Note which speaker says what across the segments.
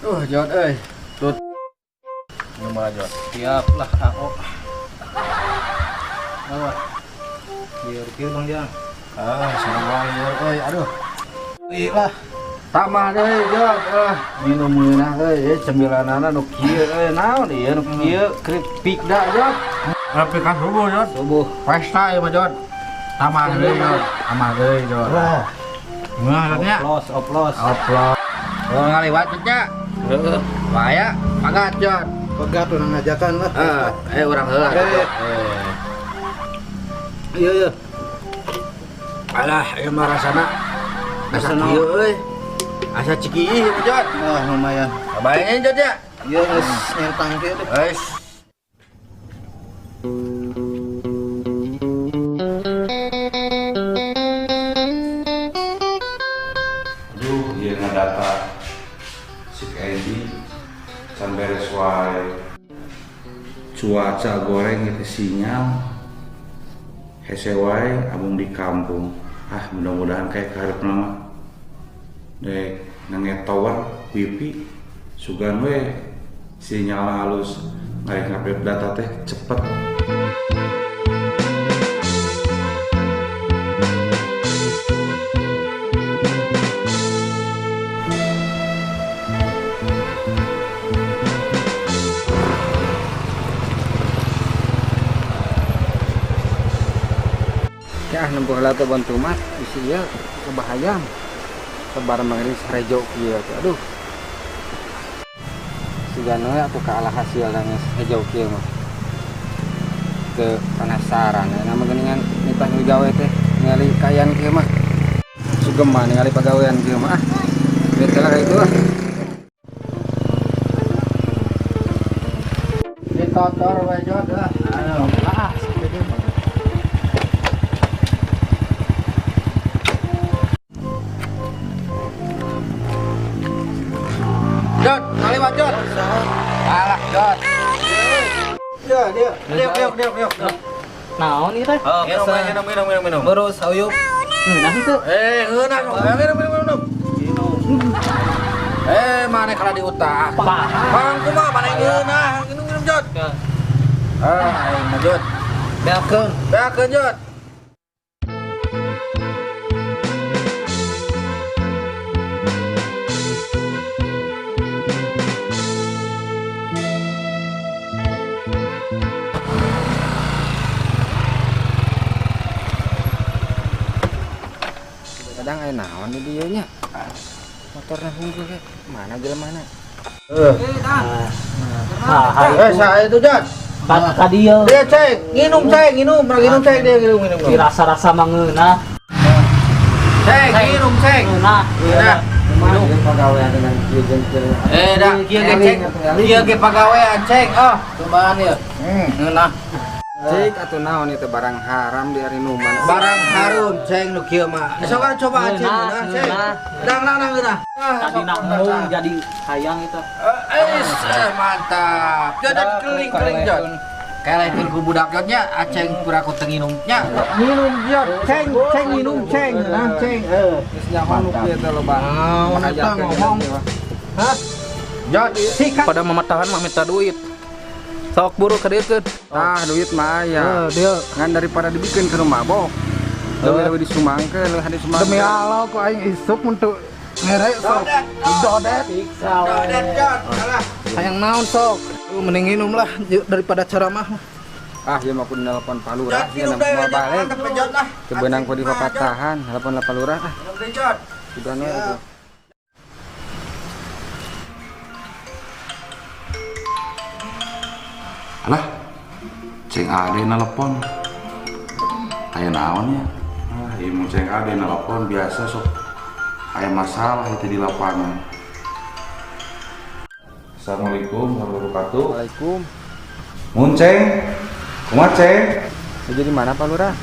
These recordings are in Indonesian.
Speaker 1: Jod tut. Nomor Jod.
Speaker 2: Siap lah, AO. Awak. Biar Bang Jang.
Speaker 1: Semua aduh.
Speaker 2: Iya.
Speaker 1: Tamah deui Jod. Minum meunah cemilanana nu kieu naon ieu nu kieu kripik da Jod.
Speaker 2: Tapi kan subuh, Jod.
Speaker 1: Subuh pesta ieu mah Jod. Tamah deui Jod. Tamah deui Jod.
Speaker 2: Nah, nya.
Speaker 1: Oplos. Oh ngaliwat nya. Heeh. Bahaya pagat Jod.
Speaker 2: Pegat urang ngajakan lah.
Speaker 1: Urang heula.
Speaker 2: Iya.
Speaker 1: Alah, ieu mah rasana asa kieu euy. Asa cikiih Jod.
Speaker 2: Lumayan.
Speaker 1: Kabaean Jod ya.
Speaker 2: Iya, geus nyentang kieu deh.
Speaker 1: Guys.
Speaker 3: Aduh, ieu ngadata si Edi can beres wae. Cuaca goreng itu sinyal. Hese wae abung di kampung. Mudah-mudahan kayak karepna mah. Dek ngetower wifi sugan we sinyal halus ngarek ngupdate data teh cepet.
Speaker 1: Ya nempuh heula teh bantu mat isi ieu kebahayaan. Lebaran mangri sarejo kieu teh. Aduh. Sigana we atuh kalah hasil nangis sarejo kieu mah. Teu penasaran aya mah geuningan nitah nu gawe teh ningali kayan kieu mah. Sugem mah ningali pagawean kieu mah. Bete lah itu ah. Ditotor we Jod ah. Anu. Jod, ngaliwat Jod. Alah Jod. Dia.
Speaker 2: Naon ieu teh?
Speaker 1: Minum.
Speaker 2: Terus auyup. Nah itu.
Speaker 1: Minum. Mana kalau diutah? Bang, kumaha mana ngeunah? Minum Jod. Aing Jod. Beakeun Jod. Kadang aya naon di dieu nya. Motorna hungkul ge. Mana jelemana? Saha itu Jod?
Speaker 2: Ka dieu.
Speaker 1: Dia cek, nginum cek dia nginum.
Speaker 2: Di rasa-rasa mangeuna.
Speaker 1: Cek, nginum cek.
Speaker 2: Nah,
Speaker 1: Minum pagawean dengan kieu jeung dah kieu ge pagawean cek.
Speaker 2: cobaan ya.
Speaker 1: Ngeunah. Cek atuh naon itu barang haram di ari numan. Barang harum cek nu kieu mah. Sok coba cek ngeunah cek. Dang ngeunah.
Speaker 2: Tadi nanggung jadi hayang itu.
Speaker 1: Mantap. Jod keling Jod. Kalekeun ku budak Jodnya aceng pura ku teu nginumnya. Minum Jod, ceng minum ceng. Nah ceng. Geus nyaman nu kieu teh loba. Ngomong. Hah? Jod sikat
Speaker 2: Pada mematahan mah minta duit. Sok buru ka dieu keun.
Speaker 1: duit mah aya.
Speaker 2: Dia
Speaker 1: Ngan daripada dibikin ke rumah boh. Lebih disumangkeun hadi sumangkeun.
Speaker 4: Demi Allah ku aing isuk untuk ngerek sok dodet.
Speaker 1: Dodet Jod. Alah.
Speaker 2: hayang naon sok. Mending minum lah daripada ceramah.
Speaker 1: Ieu mah ku nelpon Pak Lurah sia mau balik. Kebenang ku di papatahan, nelpon Pak Lurah. Sudah we atuh.
Speaker 3: Alah, ceng ade nelpon. Aya naon ya? Ieu mun ceng ade nelpon biasa sok aya masalah itu di lapangan. Assalamualaikum warahmatullahi wabarakatuh.
Speaker 1: Waalaikum.
Speaker 3: Mun ceng, kumaha ceng?
Speaker 1: Jadi mana Pak Lurah?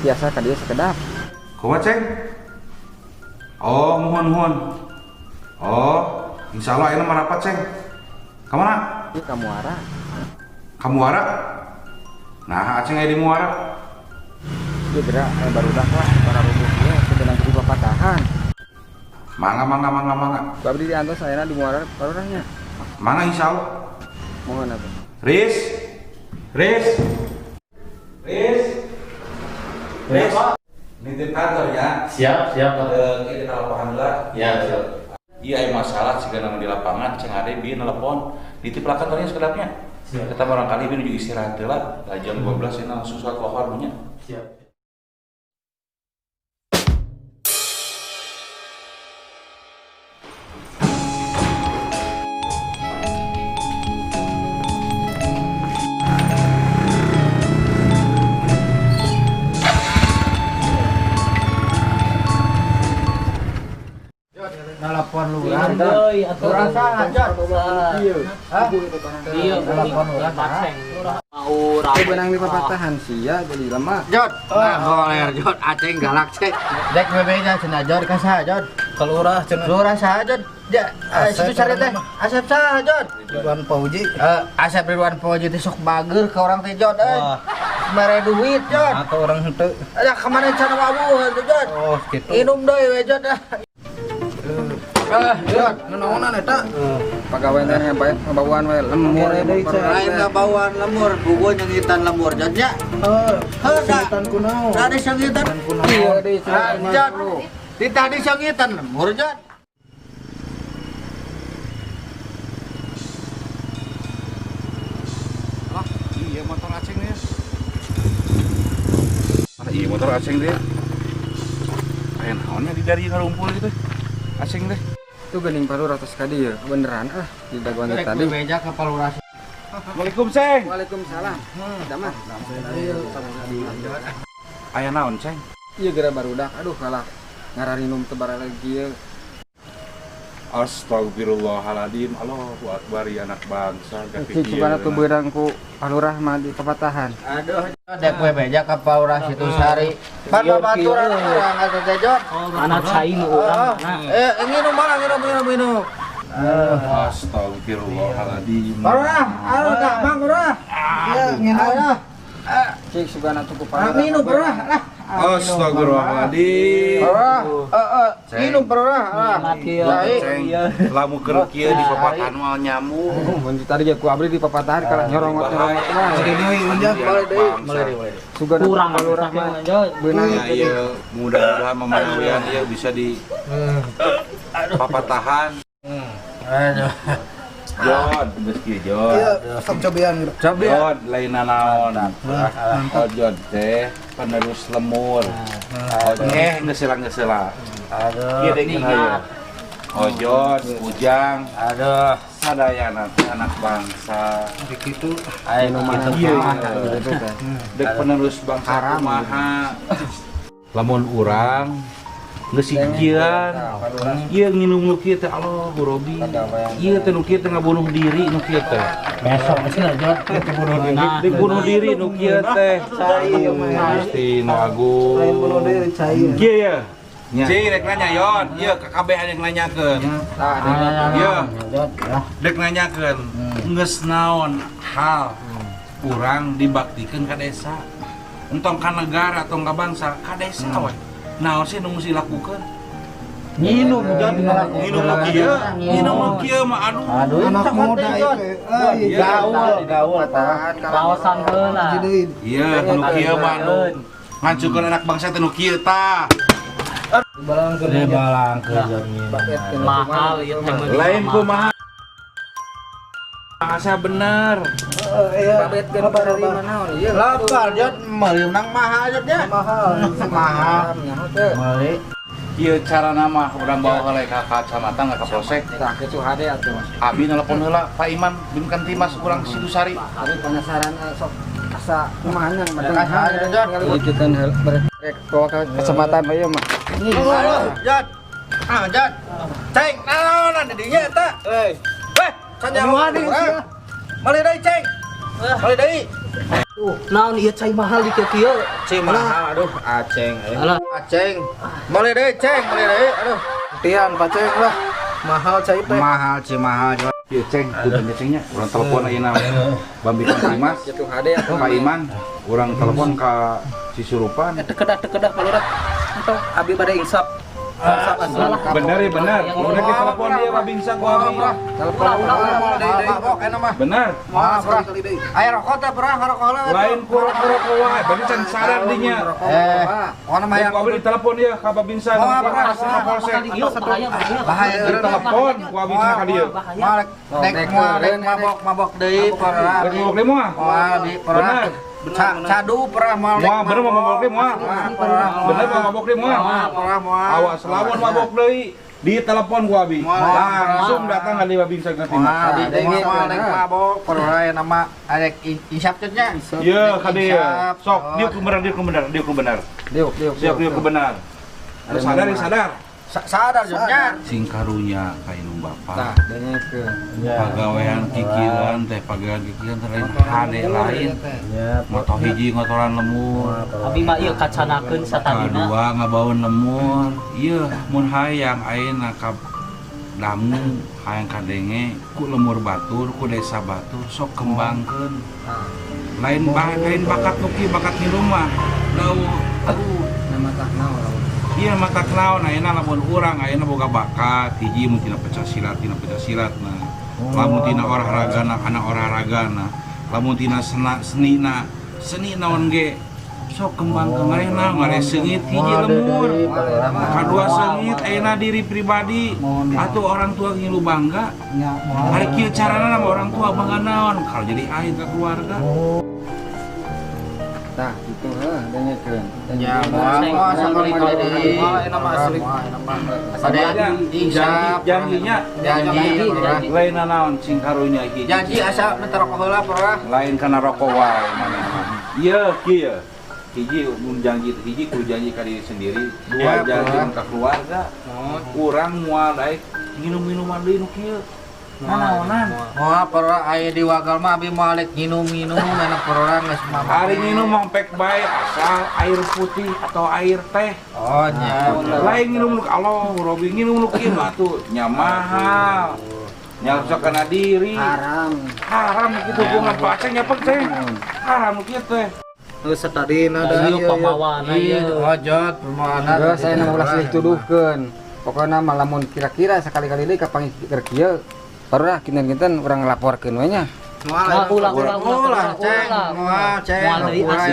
Speaker 1: Biasa ka dieu sakedap.
Speaker 3: Kumaha ceng? Oh, muhun. Oh, insyaallah ayeuna mah rapat ceng. Ka mana?
Speaker 1: Ieu ka Muara.
Speaker 3: Ka Muara? Nah, aceng aya di Muara.
Speaker 1: Ieu geura barudak lah para rubuh ieu kebenang di papatahan.
Speaker 3: Mangga.
Speaker 1: Babdi diantos saya di muara palurahnya.
Speaker 3: Mangga insya Allah.
Speaker 1: Mohon apa?
Speaker 3: Riz. Nitip kantor ya.
Speaker 5: Siap Pak.
Speaker 3: Kita lapangan lah.
Speaker 5: Ya, siap.
Speaker 3: Iya, masalah jika nama di lapangan, ceng ade bi nelpon, nitip lah kantornya sekedapnya.
Speaker 5: Siap.
Speaker 3: Kita barangkali bi nuju istirahat lah, jam 12 ini langsung suatu lohor punya.
Speaker 5: Siap.
Speaker 1: Telepon lurah. Rasa aja.
Speaker 5: Iya,
Speaker 1: telepon lurah.
Speaker 5: Mau
Speaker 1: Aku benang di papatahan sia jadi lemah. Jod. Goler Jod, aceng galak cek. Dek bebenya cenah Jod ka saha Jod?
Speaker 2: Kelurah cenah
Speaker 1: Lurah saha Jod? Ya, situ cari teh. Asep saha Jod?
Speaker 2: Ridwan Pauji.
Speaker 1: Asep Ridwan Pauji teh sok bager ke orang teh Jod mere duit Jod.
Speaker 2: Atau orang henteu.
Speaker 1: Ada kemana can wabu Jod?
Speaker 2: Oh, gitu.
Speaker 1: Inum deui we Jod. Jod,
Speaker 2: Nanaonan eta?
Speaker 1: pagawean teh hebat ngabauan we lemur deui lain ngabauan lemur bugo nyengitan lemur Jod nya.
Speaker 2: Sengitan kunaon?
Speaker 1: Tadi sengitan. Iya deui Jod. Di tadi sengitan lemur Jod.
Speaker 3: Iya motor aceng dia. Iya motor aceng dia. Kayak naonnya di dari ngarumpul gitu. Aceng deh.
Speaker 1: Itu gening palu ratus kadi ya beneran di daguan tadi. Meja ke palurasi.
Speaker 3: Assalamualaikum Ceng.
Speaker 1: Waalaikumsalam. Damah.
Speaker 3: Aya naon Ceng?
Speaker 1: Iya gara barudak. Aduh kalah ngararinum teu bara lagi ya.
Speaker 3: Astagfirullahaladzim. Allahu Akbar ya anak bangsa.
Speaker 1: Cik subana tuh beurang ku palurah mah di papatahan. Aduh, dek we beja ka palurah situ sari. Pan babaturan urang atuh teh Jod.
Speaker 5: anak cai nu urang mana.
Speaker 1: Nginum mana nginum.
Speaker 3: Astagfirullahaladzim.
Speaker 1: Palurah, aduh enggak Bang urah. Ya nginum. Cik subana tuh ku palurah. Minum palurah lah.
Speaker 3: Astagfirullahaladzim.
Speaker 1: Minum palurah.
Speaker 3: Ceng, lamu keur kieu di papatahan moal nyamuk.
Speaker 1: Mun tadi ku abdi di papatahan kalah nyorongot mah.
Speaker 2: Jadi deui unjang.
Speaker 1: Sugana
Speaker 5: Kurang
Speaker 1: palurah mah beunang
Speaker 3: Ya, iya, mudah-mudahan mamawian dia bisa di papatahan.
Speaker 1: Aduh.
Speaker 3: Jod, geus kieu Jod.
Speaker 2: Iya, sok cobian.
Speaker 3: Jod, lain naon. Oh Jod teh penerus lemur. Geus selang-selang.
Speaker 1: Aduh.
Speaker 3: Ieu deui hayu. Oh Jod, Ujang,
Speaker 1: Aduh.
Speaker 3: sadayana anak bangsa.
Speaker 2: Kitu.
Speaker 1: Aya nu mana
Speaker 3: Iya,
Speaker 1: gitu teh.
Speaker 3: Dek penerus bangsa kumaha. Lamun urang geus sikian. Ieu nginum nu kieu teh Allah Robi. Ieu teh nu kieu teh ngabunuh diri nu kieu teh.
Speaker 5: Besok cenah Jod.
Speaker 3: Dek bunuh diri nu kieu teh. Gusti nu agung.
Speaker 2: Lain bunuh diri cai.
Speaker 3: Kieu ya. Cing rek nanya yon, ieu kakabehan yang nanyakeun. Ieu dek nanyakeun geus naon hal urang dibaktikeun ka desa. Entong ka negara atau ka bangsa, ka desa we. Naon sih nu mesti lakukeun?
Speaker 1: Nginum Jod
Speaker 3: Nginum nu kieu, nginum nu kieu mah aduh.
Speaker 2: Anak muda itu.
Speaker 1: gaul tahan
Speaker 5: Kawasan heula.
Speaker 2: Jadi
Speaker 3: Iya, nu kieu mah aduh. Ngancukeun anak bangsa teh nu kieu tah.
Speaker 5: Mahal ieu teh meuli
Speaker 3: Lain
Speaker 5: mahal.
Speaker 3: kumaha? Asa bener.
Speaker 1: babetkeun dari mana ieu lapar Jod meunang mahal Jod nya mahal meuli
Speaker 3: Ieu carana mah urang bawa heula ka kacamatan ka polsek.
Speaker 1: tah kitu hade atuh
Speaker 3: Abi nelpon heula Pak Iman Bimkan Timas urang Sidusari.
Speaker 1: ari penasaran sok asa kumaha nya Jod ngikikeun rek bawa ka kecamatan bae mah Jod Jod ceng naon di dinya eta weh sanyawa urang meuli deui ceng meuli deui
Speaker 5: Naon ieu cai mahal di kieu.
Speaker 1: cing mahal aduh aceng
Speaker 5: Alah.
Speaker 1: aceng meuli deui ceng meuli deui aduh
Speaker 2: tian paceng lah. Mahal cai teh.
Speaker 1: mahal mahal Jod
Speaker 3: Ieu ceng, tuh cengnya urang telepon ayeuna Bambikan Timas.
Speaker 1: kitu hade atuh
Speaker 3: Pak Iman urang telepon ka Cisurupan.
Speaker 5: Dekedah palurah. Entong abi bade insap.
Speaker 3: Bener ya bener. Udah kita telepon dia mah bingsa ku abi. Bener.
Speaker 1: Ayo rokok teh perang rokok lah.
Speaker 3: Lain kurang wae, berarti can sadar dinya.
Speaker 1: Mana mah yang
Speaker 3: Ku abi ditelepon dia ka babinsa di Polsek.
Speaker 1: bahaya
Speaker 3: Ditelepon ku abi cenah ka dieu.
Speaker 1: Dek mabok deui perang.
Speaker 3: Rek ngomong deui mah.
Speaker 1: Moal di perang. Cadu perang moal.
Speaker 3: Moal bener mah mabok deui mah. Bener mah mabok deui mah. Awas lamun mabok deui di telepon ku abi. Langsung datang ka di babinsa ngerti mah.
Speaker 1: Di dengi mabok perang nama arek insapnya.
Speaker 3: Iya ka dieu. Sok dieu ku bener. Siap dieu ku bener. Sadar.
Speaker 1: Sadar jadinya.
Speaker 3: Sing karunya ka indung bapa.
Speaker 1: Dengekeun.
Speaker 3: Pagawean kikiran teh pagawean kikiran teh lain hade lain. Moto hiji ngotoran lemur.
Speaker 5: Abi mah ieu kacanakeun satadina.
Speaker 3: Kadua ngabaweun lemur. Ieu mun hayang ayeuna ka damu hayang kadenge ku lemur batur ku desa batur sok kembangkeun. Lain bakat nuki bakat ngirum mah. Aduh
Speaker 1: Nama tak naon.
Speaker 3: iya mata kenal, nah enak lamun urang, ayeuna boga bakat, hiji mun tina pecah silat nah, lamun tina olahragana, anak olahragana, lamun tina seni naon ge, sok kembang ayeuna ngare seungit hiji lemur, kadua seungit ayeuna diri pribadi, atuh orang tua ngilu bangga, ari kieu carana sama orang tua bangga naon, kalau jadi aing ka keluarga.
Speaker 1: Tah gitu dengekeun. Ya moal sakali-kali deui. Mah asli. Pada janji
Speaker 3: Lain naon sing karunya hiji.
Speaker 1: janji asa mentar rokok heula perah.
Speaker 3: Lain kana rokok wae manehna. Ieu kieu. Hiji mun janji hiji kudu janji ka diri sendiri, dua janji ka keluarga. Urang moal daek nginum-minuman deui nu kieu. Nanaonan.
Speaker 1: Moal perah aya di wagal mah abi moal nginum-nginum enak perah geus mah.
Speaker 3: Hari nginum mah pek bae asal air putih atau air teh.
Speaker 1: Oh nya.
Speaker 3: Lain nginum lu Allah, Robi nginum lu kieu atuh nya mahal. Nya sok kana diri. Haram kitu gua baca nya teh. Haram kieu teh.
Speaker 4: Satadina da
Speaker 5: Ieu pamawana ieu.
Speaker 1: Ojot permohonan.
Speaker 4: Geus saya ulah dituduhkeun. Pokona mah lamun kira-kira sekali-kali deui ka pangikir kieu barulah kinten-kinten urang ngelaporkeun we nya.
Speaker 5: Ulang.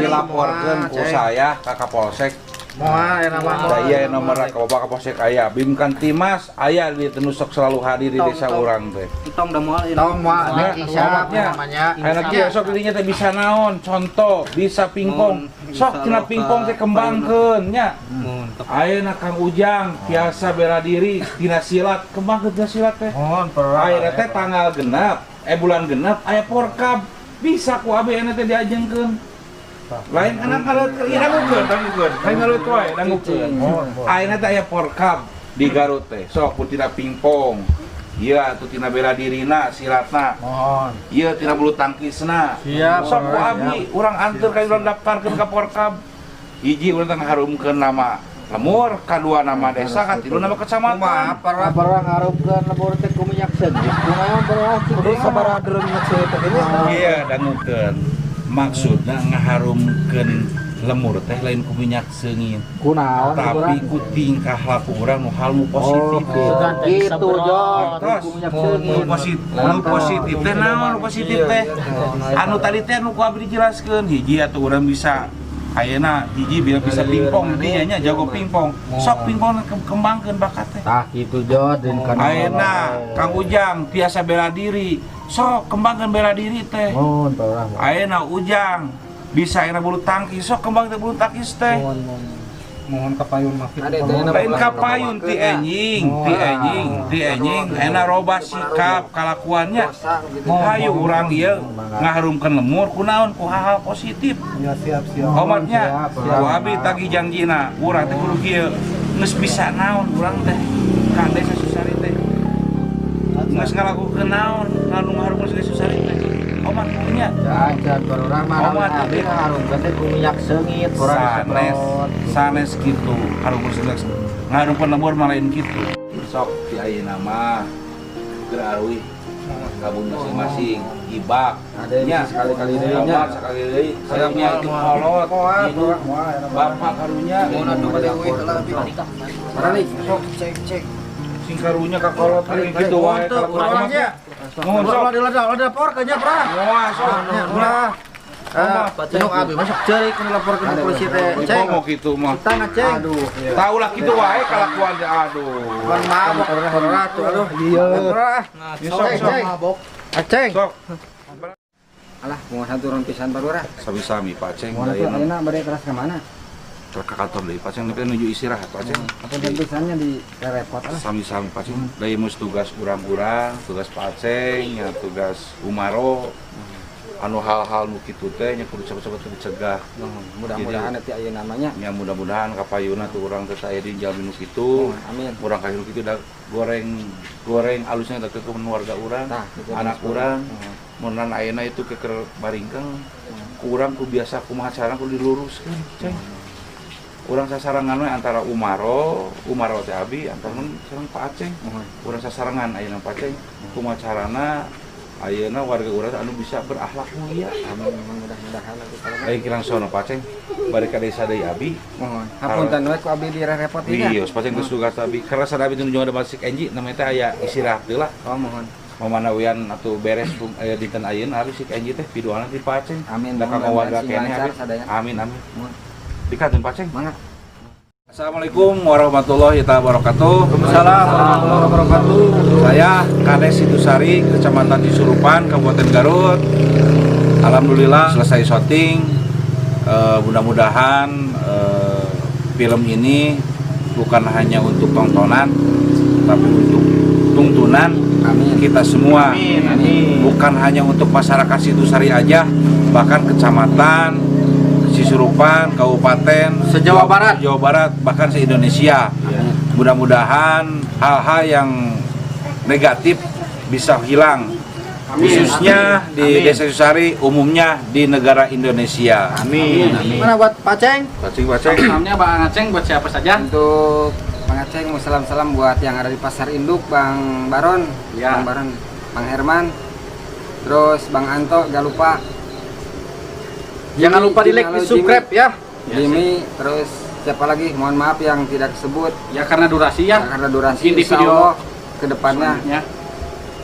Speaker 3: Dilaporkeun ku saya ka Kapolsek.
Speaker 1: Moal enak mah.
Speaker 3: Da ieu nomor ka Bapak Kapolsek aya. Bim Kantimas aya di tenusok selalu hadir di desa urang teh.
Speaker 5: Tong da moal ieu.
Speaker 1: Tong moal isap namanya.
Speaker 3: Ayeuna kieu sok didinya teh bisa naon? Contoh, bisa pingpong. Sok tina pingpong teh kembangkeun nya. Ayeuna Kang Ujang biasa bela diri tina silat, kembangkeun tina silat teh.
Speaker 1: Mohon perah.
Speaker 3: Ayeuna teh tanggal genep, bulan genep aya porkab. Bisa ku abi ayeuna teh diajengkeun. Lain anak kalau dangukeun. Lain kalau wae dangukeun. Ayeuna teh aya porkab di Garut teh. Sok ku tina pingpong. Ieu atuh tina bela dirina silatna.
Speaker 1: Mohon.
Speaker 3: Ieu tina bulu tangkisna.
Speaker 1: Siap.
Speaker 3: Sok ku abi urang anteur ka urang daftarkeun ka porkab. Hiji urang teh ngaharumkeun nama lemur, kadua nama desa, katilu nama kecamatan.
Speaker 1: Kumaha perah ngarupkeun lemur teh ku minyak seujit. Kumaha perah kudu sabaradeun minyak seujit teh ini.
Speaker 3: Iya dangukeun. Maksudna ngaharumkeun lemur teh lain ku minyak seungit.
Speaker 4: Kunaon
Speaker 3: Tapi ku tingkah laku urang nu hal nu positif.
Speaker 1: Gitu Jot.
Speaker 3: Terus nu positif teh naon nu positif teh? Anu tadi teh nu ku abdi dijelaskeun hiji atuh urang bisa ayeuna hiji biar bisa pingpong dinya nya jago pingpong. Sok pingpong kembangkeun bakat teh.
Speaker 1: Tah gitu Jot den kana.
Speaker 3: Ayeuna Kang Ujang tiasa bela diri. Sok kembangkeun bela diri teh.
Speaker 1: Mohon perah.
Speaker 3: Ayeuna Ujang bisa ayeuna bulu tangkis, sok kembangkeun bulu tangkis teh.
Speaker 4: mohon kapayun mah.
Speaker 3: Lain kapayun ti enjing, ayeuna robah sikap kalakuannya. Hayu urang ieu ngaharumkeun lemur kunaon ku hal-hal positif.
Speaker 4: Ya siap.
Speaker 3: Omatnya, ku abi tagi janjina, urang teh kudu kieu geus bisa naon urang teh. Ka desa Susari teh. Geus ngalakukeun naon, anu ngaharumkeun desa Susari teh. Omat punya.
Speaker 1: Jajan perah mah abi ngarupkeun teh ku minyak seungit
Speaker 3: Sanes kitu, harumkeun seungeut. Ngaharumkeun lemur mah lain kitu. Sok ti ayeuna mah geuraruy kabun masing-masing ibak
Speaker 4: Ada yang sekali-kali deui nya.
Speaker 3: Bapak sekali deui sayangnya itu kolot hidup bapak karunya
Speaker 4: Balik, sok cek.
Speaker 3: sing karunya ka kolot teh kitu wae
Speaker 1: Orangnya.
Speaker 3: mohon sok
Speaker 1: Ada lapor ke nya, Pra.
Speaker 3: moal sok
Speaker 1: Ulah. Cenuk abi masuk ceurik nu laporkeun ke polisi teh. Ceng.
Speaker 3: mau kitu mah
Speaker 1: Kita ngeceng. Aduh.
Speaker 3: tahu lah kitu wae kalakuan teh aduh
Speaker 1: Ban mabok tuh. Aduh. Iya.
Speaker 3: sok
Speaker 1: Aceng.
Speaker 3: sok
Speaker 4: Alah, mau turun pisan baru ra.
Speaker 3: sami-sami Pak Ceng
Speaker 4: Mau
Speaker 3: daya
Speaker 4: ayeuna bade keras ke mana?
Speaker 3: ke kantor deui Pak Ceng menuju istirahat Pak Ceng
Speaker 4: Apa pisannya di repot lah.
Speaker 3: sami-sami Pak Ceng daya mus tugas urang-urang tugas Pak Ceng nya tugas Umaro anu hal-hal nu kitu teh nya kudu cepet-cepet dicegah
Speaker 4: Mudah-mudahan nanti aya namanya.
Speaker 3: nya mudah-mudahan kapayuna tuh urang teh saya di jalan nu kitu
Speaker 4: Amin.
Speaker 3: urang kahirup kitu da goreng alusnya da ke keluarga urang
Speaker 4: Tah, gitu.
Speaker 3: anak urang mun ayeuna itu keker baringkeng kurang ku biasa kumaha cara kudu diluruskeun Ceng urang sasarangan we antara Umaro teh abi antara sareng Pak Aceng urang sasarangan ayeuna Pak Aceng kumaha carana ayeuna warga urang anu bisa berakhlak mulia
Speaker 4: Amin, mudah-mudahan nanti kalau
Speaker 3: ayeuna kirang sono Pak Aceng bari ka desa deui abi
Speaker 4: mohon. Hapunten we ku abdi direpot ieu.
Speaker 3: iya Pak Aceng geus tugas abi karena sada abi teh ada masik enji namanya teh aya istirahat deui lah
Speaker 4: Oh, mohon.
Speaker 3: mamanawian atuh beres dinten ayeuna ari sik enji teh pidoana ti Pak Aceng
Speaker 4: Amin.
Speaker 3: da kanggo warga keneh
Speaker 4: lancar
Speaker 3: abi
Speaker 4: sadaya.
Speaker 3: amin
Speaker 4: Mohon.
Speaker 3: dikatun Pak Aceng
Speaker 4: Mangga.
Speaker 3: Assalamualaikum warahmatullahi wabarakatuh.
Speaker 1: Waalaikumsalam warahmatullahi wabarakatuh.
Speaker 3: Saya Kades Situsari, Kecamatan Cisurupan, Kabupaten Garut. Alhamdulillah selesai syuting. Mudah-mudahan film ini bukan hanya untuk tontonan, tapi untuk tuntunan
Speaker 4: Amin.
Speaker 3: kita semua. Bukan hanya untuk masyarakat Situsari aja, bahkan kecamatan Cisurupan, Kabupaten,
Speaker 1: Se-Jawa Barat.
Speaker 3: Jawa Barat, bahkan se-Indonesia. Mudah-mudahan hal-hal yang negatif bisa hilang. Khususnya di Desa Susari, umumnya di negara Indonesia.
Speaker 1: Amin. Mana buat Pak Ceng?
Speaker 3: Pacing.
Speaker 5: Salamnya Bang Aceng buat siapa saja?
Speaker 4: Untuk Bang Aceng, mau salam-salam buat yang ada di Pasar Induk, Bang Baron,
Speaker 5: Ya.
Speaker 4: Bang Baron, Bang Herman, terus Bang Anto, gak lupa.
Speaker 1: Jangan lupa di like, di subscribe ya.
Speaker 4: Jimmy, terus siapa lagi? Mohon maaf yang tidak disebut
Speaker 5: Ya karena durasi ya.
Speaker 4: karena durasi.
Speaker 5: Mungkin di
Speaker 4: Insya
Speaker 5: video
Speaker 4: Allah kedepannya
Speaker 5: Ya.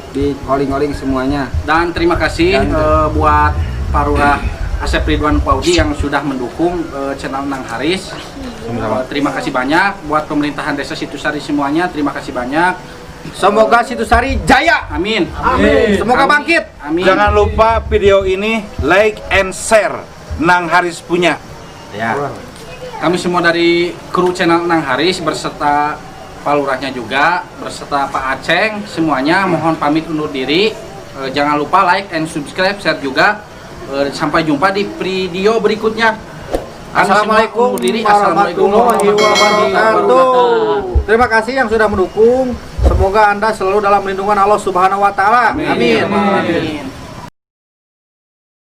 Speaker 4: di calling semuanya.
Speaker 5: Dan terima kasih
Speaker 4: Dan-
Speaker 5: buat Parurah Asep Ridwan Paudi yang sudah mendukung channel Nang Haris. Terima kasih banyak buat pemerintahan Desa Situsari semuanya. Terima kasih banyak.
Speaker 1: Semoga Situsari jaya.
Speaker 5: Amin.
Speaker 1: Amin. Semoga bangkit.
Speaker 5: Amin.
Speaker 3: Jangan lupa video ini like and share. Nang Haris punya. Ya.
Speaker 5: Kami semua dari kru channel Nang Haris berserta Pak Lurahnya juga, berserta Pak Aceng, semuanya mohon pamit undur diri. Jangan lupa like and subscribe, share juga. Sampai jumpa di video berikutnya. Kami semua
Speaker 1: Assalamualaikum
Speaker 5: undur diri.
Speaker 1: warahmatullahi wabarakatuh. Terima kasih yang sudah mendukung. Semoga Anda selalu dalam lindungan Allah Subhanahu wa taala. Amin.
Speaker 5: Amin.